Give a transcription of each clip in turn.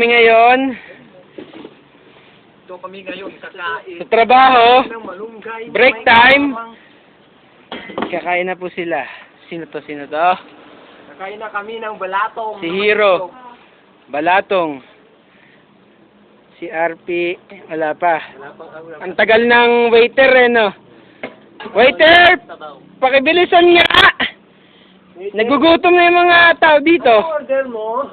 kami ngayon. Ito kami ngayon kakain. Sa trabaho. Ng malunggay. Break time. Kakain na po sila. Sino to? Kakain na kami ng balatong. Si Hero. Balatong. Si RP. Wala pa. Ang tagal ng waiter no? Waiter! Pakibilisan nga! Nagugutom na yung mga tao dito. Order mo.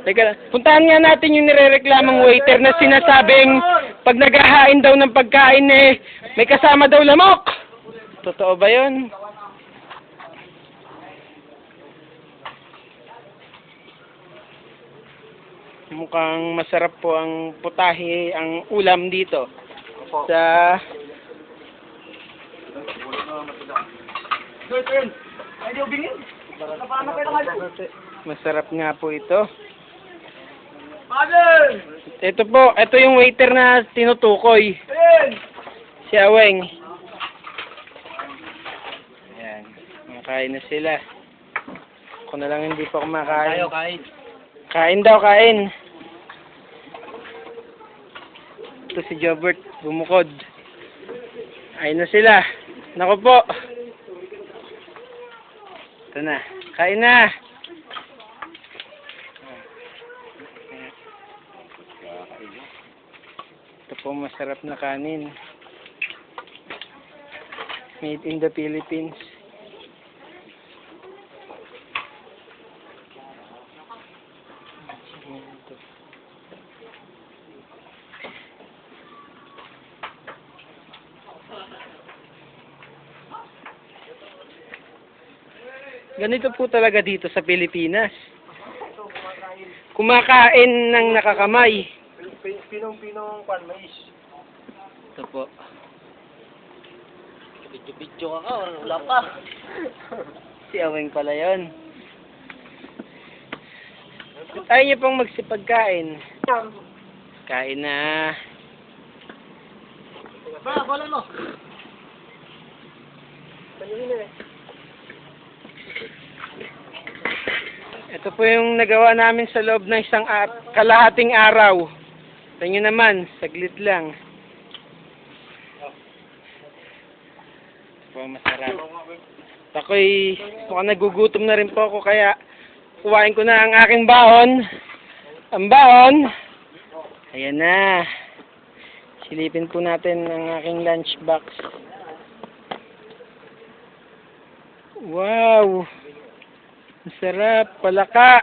Teka lang. Puntahan nga natin yung nirereklamang waiter na sinasabing pag naghahain daw ng pagkain may kasama daw lamok. Totoo ba yun? Mukhang masarap po ang putahe, ang ulam dito. Sa masarap nga po ito. Ito yung waiter na tinutukoy. Si Aweng. Ayan, makain na sila. Ako na lang hindi pa kumakain. Kain. Kain daw, kain. Ito si Jobert, bumukod. Ayun na sila. Naku po. Ito na. Kain na. Ito po masarap na kanin. Made in the Philippines. Ganito po talaga dito sa Pilipinas. Kumakain ng nakakamay. Pinong mais. Ito po. Video ka wala pa. Si Aweng pala yun. Ayaw niyo pong magsipagkain. Kain na. Wala mo. Ito po yung nagawa namin sa loob ng isang kalahating araw. Ito nyo naman, saglit lang. Ito po masarap. Ako'y mukhang nagugutom na rin po ako kaya kuhain ko na ang aking baon. Ang baon. Ayan na. Silipin po natin ang aking lunchbox. Wow! Masarap, palaka.